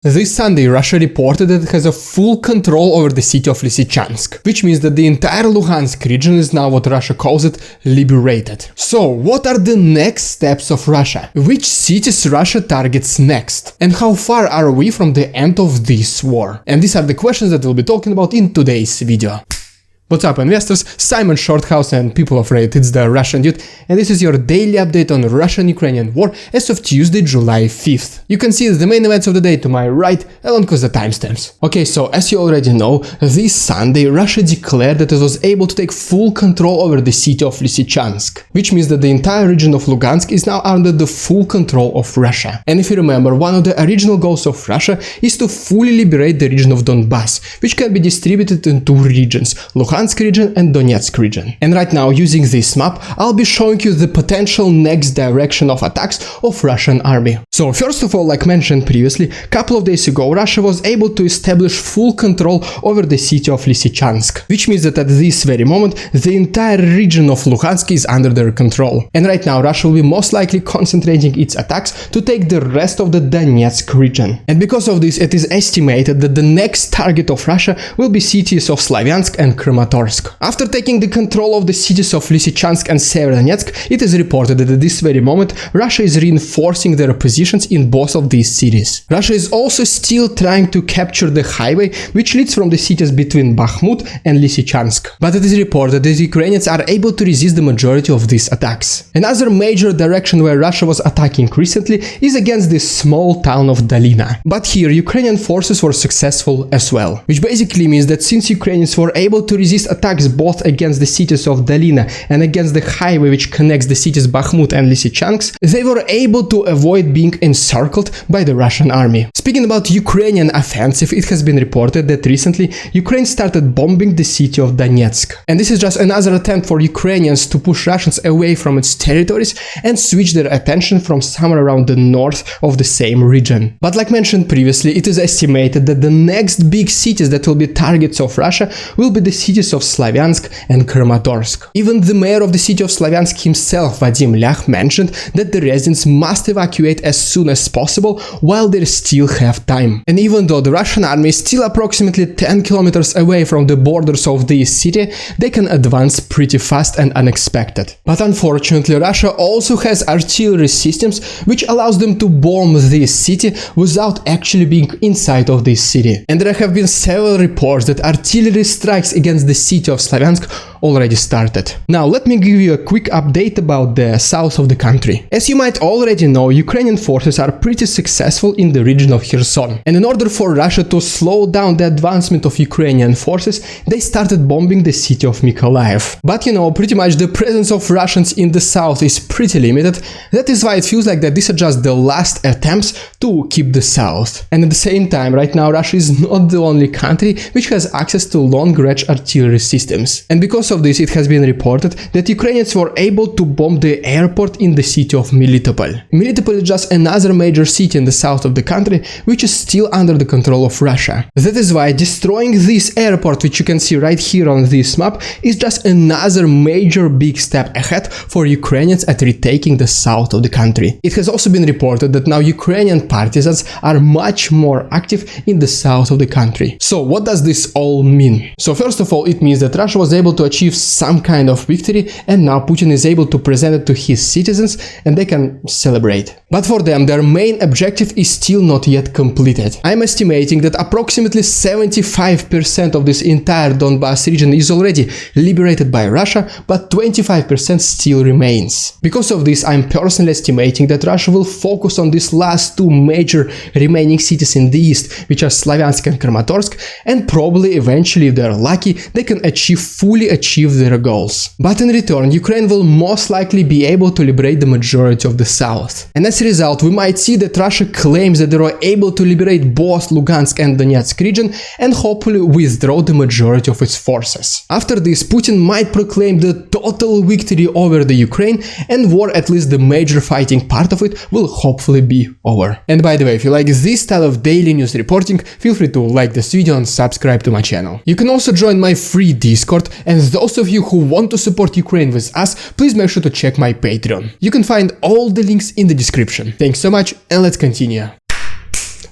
This Sunday, Russia reported that it has a full control over the city of Lysychansk, which means that the entire Luhansk region is now what Russia calls it, liberated. So, what are the next steps of Russia? Which cities Russia targets next? And how far are we from the end of this war? And these are the questions that we'll be talking about in today's video. What's up, investors? Simon Shorthouse and people of Reddit, it's the Russian Dude, and this is your daily update on Russian-Ukrainian war as of Tuesday, July 5th. You can see the main events of the day to my right, along with the timestamps. Okay, so as you already know, this Sunday Russia declared that it was able to take full control over the city of Lysychansk, which means that the entire region of Luhansk is now under the full control of Russia. And if you remember, one of the original goals of Russia is to fully liberate the region of Donbass, which can be distributed in two regions, Luhansk region and Donetsk region. And right now, using this map, I'll be showing you the potential next direction of attacks of Russian army. So first of all, like mentioned previously, a couple of days ago, Russia was able to establish full control over the city of Lysychansk, which means that at this very moment, the entire region of Luhansk is under their control. And right now, Russia will be most likely concentrating its attacks to take the rest of the Donetsk region. And because of this, it is estimated that the next target of Russia will be cities of Slavyansk and Kremenchug. After taking the control of the cities of Lysychansk and Severodonetsk, it is reported that at this very moment, Russia is reinforcing their positions in both of these cities. Russia is also still trying to capture the highway which leads from the cities between Bakhmut and Lysychansk. But it is reported that the Ukrainians are able to resist the majority of these attacks. Another major direction where Russia was attacking recently is against the small town of Dolina. But here, Ukrainian forces were successful as well, which basically means that since Ukrainians were able to resist attacks both against the cities of Dolina and against the highway which connects the cities Bakhmut and Lysychansk, they were able to avoid being encircled by the Russian army. Speaking about Ukrainian offensive, it has been reported that recently Ukraine started bombing the city of Donetsk. And this is just another attempt for Ukrainians to push Russians away from its territories and switch their attention from somewhere around the north of the same region. But like mentioned previously, it is estimated that the next big cities that will be targets of Russia will be the cities of Slavyansk and Kramatorsk. Even the mayor of the city of Slavyansk himself, Vadim Lyach, mentioned that the residents must evacuate as soon as possible while they still have time. And even though the Russian army is still approximately 10 kilometers away from the borders of this city, they can advance pretty fast and unexpected. But unfortunately, Russia also has artillery systems which allows them to bomb this city without actually being inside of this city. And there have been several reports that artillery strikes against the city of Slavyansk already started. Now let me give you a quick update about the south of the country. As you might already know, Ukrainian forces are pretty successful in the region of Kherson. And in order for Russia to slow down the advancement of Ukrainian forces, they started bombing the city of Mykolaiv. But you know, pretty much the presence of Russians in the south is pretty limited. That is why it feels like that these are just the last attempts to keep the south. And at the same time, right now Russia is not the only country which has access to long-range artillery systems. And because of this, it has been reported that Ukrainians were able to bomb the airport in the city of Melitopol. Melitopol is just another major city in the south of the country which is still under the control of Russia. That is why destroying this airport, which you can see right here on this map, is just another major big step ahead for Ukrainians at retaking the south of the country. It has also been reported that now Ukrainian partisans are much more active in the south of the country. So what does this all mean? So first of all, it means that Russia was able to achieve some kind of victory, and now Putin is able to present it to his citizens and they can celebrate. But for them, their main objective is still not yet completed. I'm estimating that approximately 75% of this entire Donbass region is already liberated by Russia, but 25% still remains. Because of this, I'm personally estimating that Russia will focus on these last two major remaining cities in the east, which are Slavyansk and Kramatorsk, and probably eventually, if they're lucky, they can fully achieve their goals. But in return, Ukraine will most likely be able to liberate the majority of the south. And as a result, we might see that Russia claims that they were able to liberate both Luhansk and Donetsk region and hopefully withdraw the majority of its forces. After this, Putin might proclaim the total victory over the Ukraine, and war, at least the major fighting part of it, will hopefully be over. And by the way, if you like this style of daily news reporting, feel free to like this video and subscribe to my channel. You can also join my free Discord, and those of you who want to support Ukraine with us, please make sure to check my Patreon. You can find all the links in the description. Thanks so much, and let's continue.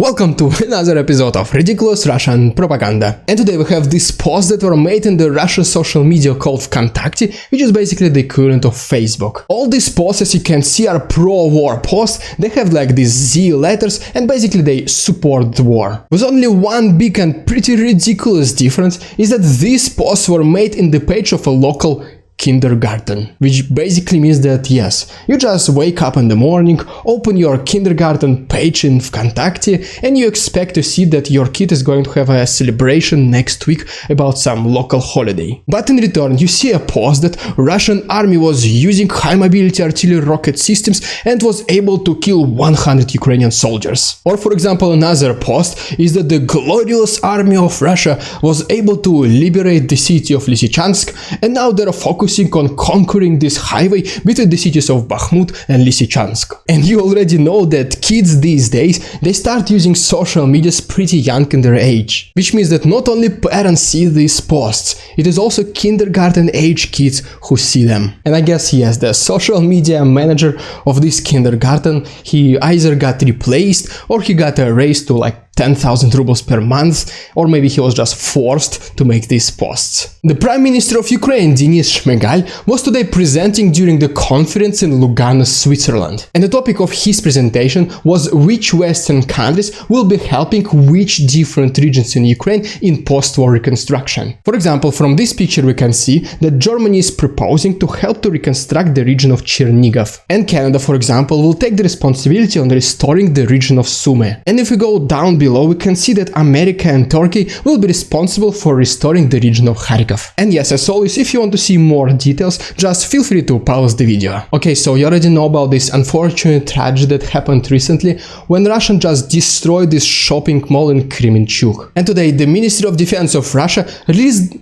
Welcome to another episode of Ridiculous Russian Propaganda. And today we have these posts that were made in the Russian social media called Vkontakte, which is basically the equivalent of Facebook. All these posts, as you can see, are pro-war posts. They have like these Z letters and basically they support the war. With only one big and pretty ridiculous difference is that these posts were made in the page of a local kindergarten, which basically means that yes, you just wake up in the morning, open your kindergarten page in Vkontakte, and you expect to see that your kid is going to have a celebration next week about some local holiday. But in return, you see a post that Russian army was using high mobility artillery rocket systems and was able to kill 100 Ukrainian soldiers. Or for example, another post is that the glorious army of Russia was able to liberate the city of Lysychansk, and now they're focusing on conquering this highway between the cities of Bakhmut and Lysychansk. And you already know that kids these days, they start using social medias pretty young in their age. Which means that not only parents see these posts, it is also kindergarten age kids who see them. And I guess yes, the social media manager of this kindergarten, he either got replaced or he got raised to like 10,000 rubles per month, or maybe he was just forced to make these posts. The Prime Minister of Ukraine, Denis Shmyhal, was today presenting during the conference in Luhansk, Switzerland. And the topic of his presentation was which Western countries will be helping which different regions in Ukraine in post-war reconstruction. For example, from this picture we can see that Germany is proposing to help to reconstruct the region of Chernihiv. And Canada, for example, will take the responsibility on restoring the region of Sumy. And if we go down below, we can see that America and Turkey will be responsible for restoring the region of Kharkiv. And yes, as always, if you want to see more details, just feel free to pause the video. Okay, so you already know about this unfortunate tragedy that happened recently when Russia just destroyed this shopping mall in Kremenchug. And today, the Ministry of Defense of Russia released...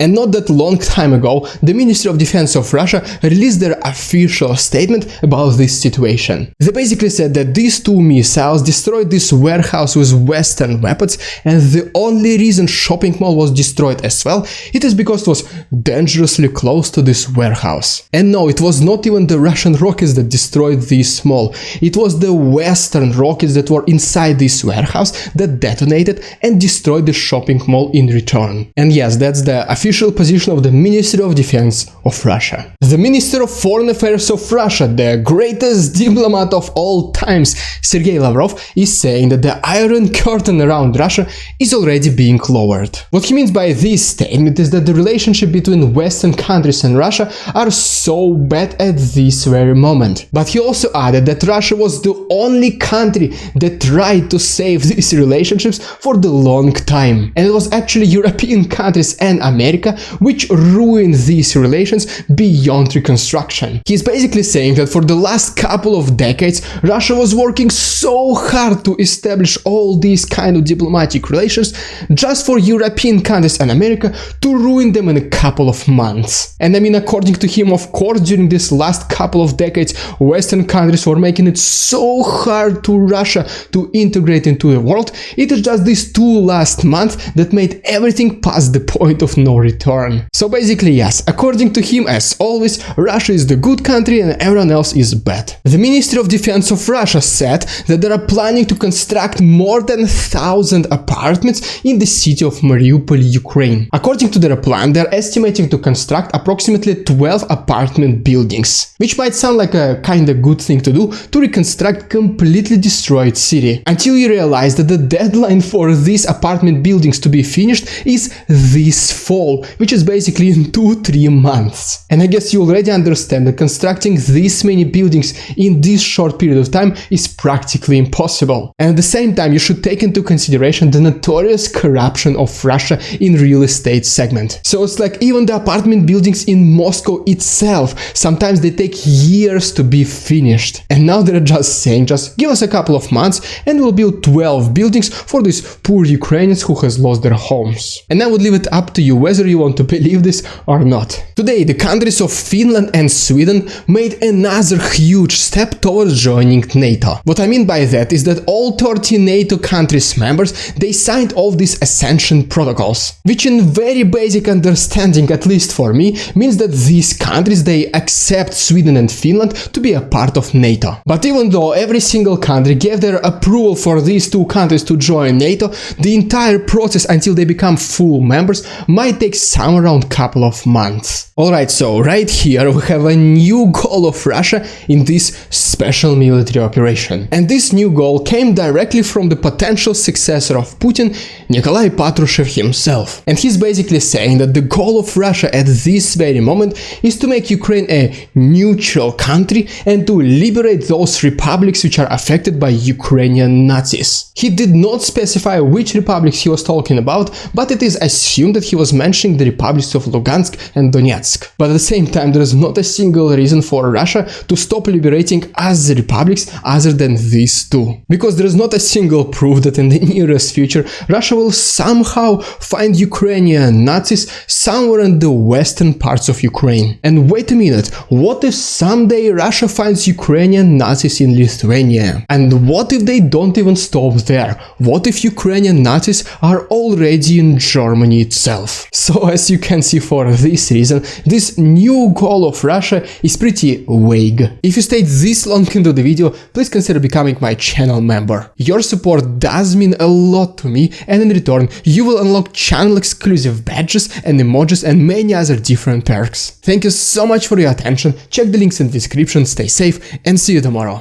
And not that long time ago, the Ministry of Defense of Russia released their official statement about this situation. They basically said that these two missiles destroyed this warehouse with Western weapons, and the only reason shopping mall was destroyed as well, it is because it was dangerously close to this warehouse. And no, it was not even the Russian rockets that destroyed this mall, it was the Western rockets that were inside this warehouse that detonated and destroyed the shopping mall in return. And yes, that's the official position of the Ministry of Defense of Russia. The Minister of Foreign Affairs of Russia, the greatest diplomat of all times, Sergey Lavrov, is saying that the Iron Curtain around Russia is already being lowered. What he means by this statement is that the relationship between Western countries and Russia are so bad at this very moment. But he also added that Russia was the only country that tried to save these relationships for the long time. And it was actually European countries and America which ruined these relations beyond reconstruction. He's basically saying that for the last couple of decades, Russia was working so hard to establish all these kind of diplomatic relations just for European countries and America to ruin them in a couple of months. And I mean, according to him, of course, during this last couple of decades, Western countries were making it so hard to Russia to integrate into the world. It is just these two last months that made everything past the point of no return. So basically, yes, according to him, as always, Russia is the good country and everyone else is bad. The Ministry of Defense of Russia said that they are planning to construct more than 1,000 apartments in the city of Mariupol, Ukraine. According to their plan, they are estimating to construct approximately 12 apartment buildings, which might sound like a kinda good thing to do to reconstruct completely destroyed city, until you realize that the deadline for these apartment buildings to be finished is this fall, which is basically in 2-3 months. And I guess you already understand that constructing this many buildings in this short period of time is practically impossible. And at the same time, you should take into consideration the notorious corruption of Russia in real estate segment. So it's like even the apartment buildings in Moscow itself, sometimes they take years to be finished. And now they're just saying, just give us a couple of months and we'll build 12 buildings for these poor Ukrainians who has lost their homes. And I would leave it up to you whether whether you want to believe this or not. Today, the countries of Finland and Sweden made another huge step towards joining NATO. What I mean by that is that all 30 NATO countries members, they signed all these accession protocols, which in very basic understanding, at least for me, means that these countries, they accept Sweden and Finland to be a part of NATO. But even though every single country gave their approval for these two countries to join NATO, the entire process until they become full members might take somewhere around couple of months. Alright, so right here we have a new goal of Russia in this special military operation. And this new goal came directly from the potential successor of Putin, Nikolai Patrushev himself. And he's basically saying that the goal of Russia at this very moment is to make Ukraine a neutral country and to liberate those republics which are affected by Ukrainian Nazis. He did not specify which republics he was talking about, but it is assumed that he was mentioning the republics of Luhansk and Donetsk. But at the same time, there is not a single reason for Russia to stop liberating other republics other than these two. Because there is not a single proof that in the nearest future Russia will somehow find Ukrainian Nazis somewhere in the western parts of Ukraine. And wait a minute, what if someday Russia finds Ukrainian Nazis in Lithuania? And what if they don't even stop there? What if Ukrainian Nazis are already in Germany itself? So as you can see, for this reason, this new goal of Russia is pretty vague. If you stayed this long into the video, please consider becoming my channel member. Your support does mean a lot to me, and in return, you will unlock channel exclusive badges and emojis and many other different perks. Thank you so much for your attention, check the links in the description, stay safe, and see you tomorrow.